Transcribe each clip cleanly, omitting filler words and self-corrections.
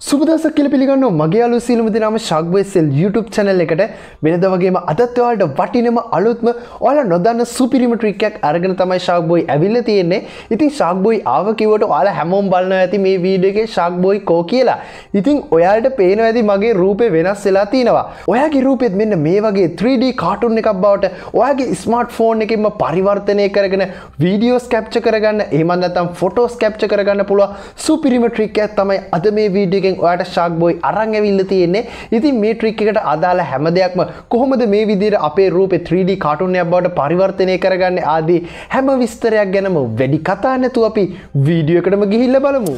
සුබදවසක් කියලා පිළිගන්නවා මගේ අලුත් සීලම දෙනාම ශාග්බෝයි සෙල් YouTube channel එකට වෙනදා වගේම අදත් ඔයාලට වටිනම අලුත්ම ඔයාලා නොදන්න සුපිරිම ට්‍රික් එකක් අරගෙන තමයි ශාග්බෝයි ඇවිල්ලා තියෙන්නේ. ඉතින් ශාග්බෝයි ආව කිව්වට ඔයාලා හැමෝම බලනවා ඇති මේ වීඩියෝ එකේ ශාග්බෝයි කෝ කියලා. ඉතින් ඔයාලට පේනවා ඇති මගේ රූපේ වෙනස් වෙලා තිනවා. ඔයාගේ රූපෙත් මෙන්න මේ වගේ 3D කාටුන් එකක් බවට ඔයාගේ ස්මාර්ට්ෆෝන් එකකින්ම පරිවර්තනය කරගෙන වීඩියෝස් කැප්චර් කරගන්න එහෙම නැත්නම් ෆොටෝස් කැප්චර් කරගන්න පුළුවන් සුපිරිම ට්‍රික් එකක් තමයි අද මේ වීඩියෝ ඔයාට ශාග්බෝයි අරන් ඇවිල්ලා තියෙන්නේ. ඉතින් මේ ට්‍රික් එකට අදාළ හැම දෙයක්ම කොහොමද මේ විදිහට අපේ රූපේ 3D කාටුන් එකක් බවට පරිවර්තනය කරගන්නේ ආදී හැම විස්තරයක් ගැනම වැඩි කතා නැතුව අපි වීඩියෝ එකටම ගිහිල්ලා බලමු.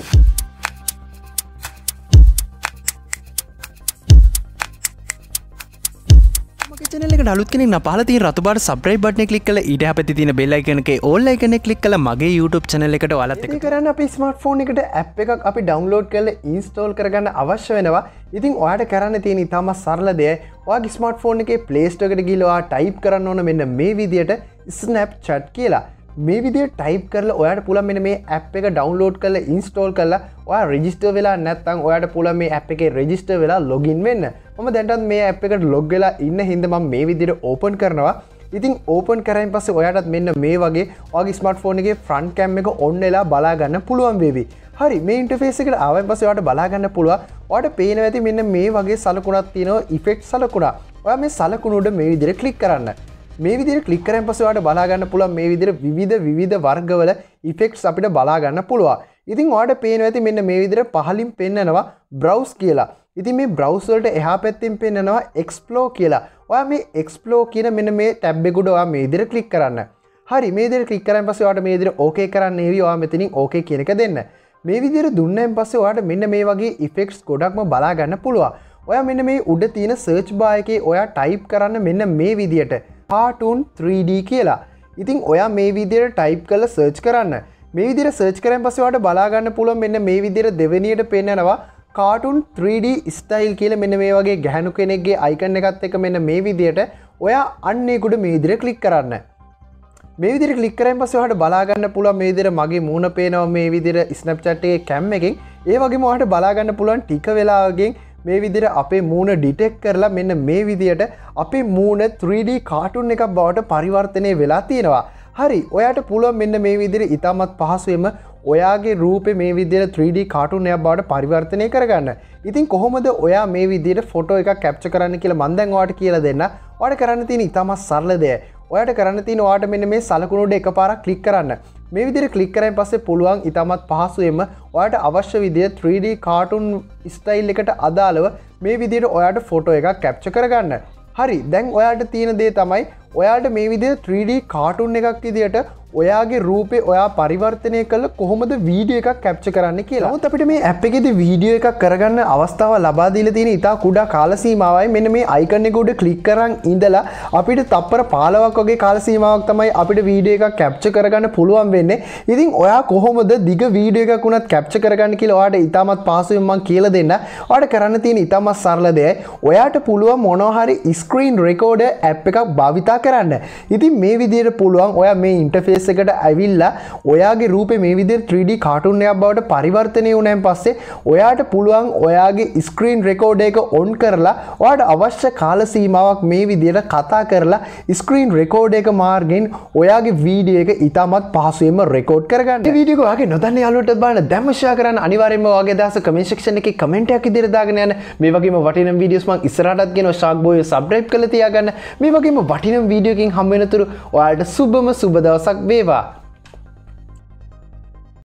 channel එකට අලුත් කෙනෙක් නම් පහළ තියෙන රතු පාට subscribe button එක click කරලා ඊට යහපැත්තේ තියෙන bell icon එකේ all icon එක click කරලා මගේ YouTube channel එකට ඔයාලත් එක්ක කරන්න අපි smartphone එකට app එකක් අපි download කරලා install කරගන්න අවශ්‍ය වෙනවා. ඉතින් ඔයාලට කරන්න තියෙන ඉතාමත් සරල දෙයයි ඔයාගේ smartphone එකේ Play Store එකට ගිහලා ඔයා type කරන්න ඕන මෙන්න මේ විදියට Snapchat කියලා. මේ විදිහට type කරලා ඔයාලට පුළුවන් මෙන්න මේ app එක download කරලා install කරලා ඔයා register වෙලා නැත්නම් ඔයාලට පුළුවන් මේ app එකේ register වෙලා login වෙන්න. මම දැන්ටත් මේ app එකට log වෙලා ඉන්න හින්දා මම මේ විදිහට open කරනවා. ඉතින් open කරායින් පස්සේ ඔයාලටත් මෙන්න මේ වගේ ඔයාගේ smartphone එකේ front cam එක on වෙලා බලා ගන්න පුළුවන් වේවි. හරි මේ interface එකට ආවයින් පස්සේ ඔයාලට බලා ගන්න පුළුවන්. ඔයාලට පේනවා ඇති මෙන්න මේ වගේ සලකුණක් තියෙනවා effect සලකුණ. ඔයා මේ සලකුණ උඩ මේ විදිහට click කරන්න. මේ විදිහට ක්ලික් කරන් පස්සේ ඔයාලට බලා ගන්න පුළුවන් මේ විදිහට විවිධ වර්ගවල ඉෆෙක්ට්ස් අපිට බලා ගන්න පුළුවන්. ඉතින් ඔයාලට පේනවා ඇති මෙන්න මේ විදිහට පහලින් පෙන්නනවා browse කියලා. ඉතින් මේ browse වලට එහා පැත්තෙන් පෙන්නනවා explore කියලා. ඔයා මේ explore කියන මෙන්න මේ ටැබ් එක උඩ ඔයා මේ විදිහට ක්ලික් කරන්න. හරි මේ විදිහට ක්ලික් කරන් පස්සේ ඔයාලට මේ විදිහට okay කරන්න එවි. ඔයා මෙතනින් okay කියන එක දෙන්න. මේ විදිහට දුන්නාන් පස්සේ ඔයාලට මෙන්න මේ වගේ ඉෆෙක්ට්ස් ගොඩක්ම බලා ගන්න පුළුවන්. ඔයා මෙන්න මේ උඩ තියෙන search bar එකේ ඔයා type කරන්න මෙන්න මේ විදිහට cartoon 3D කියලා. ඉතින් ඔයා මේ විදිහට type කරලා search කරන්න. මේ විදිහට search කරන් පස්සේ ඔයාලට බලා ගන්න පුළුවන් මෙන්න මේ විදිහට දෙවෙනියට පෙන්නනවා cartoon 3D style කියලා මෙන්න මේ වගේ ගැහණු කෙනෙක්ගේ icon එකත් එක්ක මෙන්න මේ විදිහට ඔයා අන්න ඒකට මේ විදිහට click කරන්න. මේ විදිහට click කරන් පස්සේ ඔයාලට බලා ගන්න පුළුවන් මේ විදිහට මගේ මූණ පේනවා මේ විදිහට Snapchat එකේ cam එකෙන්. ඒ වගේම ඔයාලට බලා ගන්න පුළුවන් ටික වෙලාවකින් මේ විදිහට අපේ මූණ ඩිටෙක්ට් කරලා මෙන්න මේ විදිහට අපේ මූණ 3D කාටුන් එකක් බවට පරිවර්තනය වෙලා තියෙනවා. හරි ඔයාට පුළුවන් මෙන්න මේ විදිහට ඉතාමත් පහසුවෙන්ම ඔයාගේ රූපේ මේ විදිහට 3D කාටුන් එකක් බවට පරිවර්තනය කරගන්න. ඉතින් කොහොමද ඔයා මේ විදිහට ෆොටෝ එකක් කැප්චර් කරන්න කියලා මම දැන් ඔයාලට කියලා දෙන්න. ඔයාලට කරන්න තියෙන ඉතාමත් සරල දෙය. ඔයාලට කරන්න තියෙන ඔයාලට මෙන්න මේ සලකුණු උඩ එකපාරක් ක්ලික් කරන්න. මේ විදිහට ක්ලික් කරායින් පස්සේ පුළුවන් ඉතාමත් පහසුවෙන්ම ඔයාලට අවශ්‍ය විදිහට 3D කාටුන් ස්ටයිල් එකට අදාළව මේ විදිහට ඔයාලට ෆොටෝ එකක් කැප්චර් කරගන්න. හරි දැන් ඔයාලට තියෙන දේ තමයි ඔයාලට මේ විදිහට 3D කාටුන් එකක් විදිහට ඔයාගේ රූපේ ඔයා පරිවර්තනය කළ කොහොමද වීඩියෝ එකක් කැප්චර් කරන්න කියලා. නමුත් අපිට මේ ඇප් එකේදී වීඩියෝ එකක් කරගන්න අවස්ථාව ලබා දීලා තියෙන ඉතා කුඩා කාල සීමාවයි. මෙන්න මේ අයිකන් එක උඩ ක්ලික් කරන් ඉඳලා අපිට තප්පර 15ක් වගේ කාල සීමාවක් තමයි අපිට වීඩියෝ එකක් කැප්චර් කරගන්න පුළුවන් වෙන්නේ. ඉතින් ඔයා කොහොමද දිග වීඩියෝ එකක් උනත් කැප්චර් කරගන්න කියලා ඔයාට ඉතාමත් පහසුවෙන් මම කියලා දෙන්න. ඔයාට කරන්න තියෙන ඉතාමත් සරල දෙයයි ඔයාට පුළුවන් මොනවා හරි ස්ක්‍රීන් රෙකෝඩර් ඇප් එකක් භාවිතා කරන්න. ඉතින් මේ විදිහට පුළුවන් ඔයා මේ ඉන්ටර්ෆේස් එකට ඇවිල්ලා ඔයාගේ රූපේ මේ විදිහට 3D කාටුන් එකක් බවට පරිවර්තනය වුණාන් පස්සේ ඔයාට පුළුවන් ඔයාගේ ස්ක්‍රීන් රෙකෝඩර් එක ඔන් කරලා ඔයාට අවශ්‍ය කාල සීමාවක් මේ විදිහට කතා කරලා ස්ක්‍රීන් රෙකෝඩර් එක මාර්ගෙන් ඔයාගේ වීඩියෝ එක ඉතාමත් පහසුවෙන්ම රෙකෝඩ් කරගන්න. මේ වීඩියෝ එක ඔයාගේ නොදන්න යාළුවන්ටත් බලන්න දැම්ම ෂෙයා කරන්න අනිවාර්යයෙන්ම ඔයාගේ අදහස කමෙන්ට් සෙක්ෂන් එකේ කමෙන්ට් එකක් ඉදිරියට දාගෙන යන්න. මේ වගේම වටිනා වීඩියෝස් මම ඉස්සරහටත් ගෙනවා ශාග්බෝයි සබ්ස්ක්‍රයිබ් කරලා තියාගන්න. මේ වගේම වටිනා වීඩියෝ එකකින් හම්බ වෙනතුරු ඔයාලට සුබම සුබ දවසක් වේවා.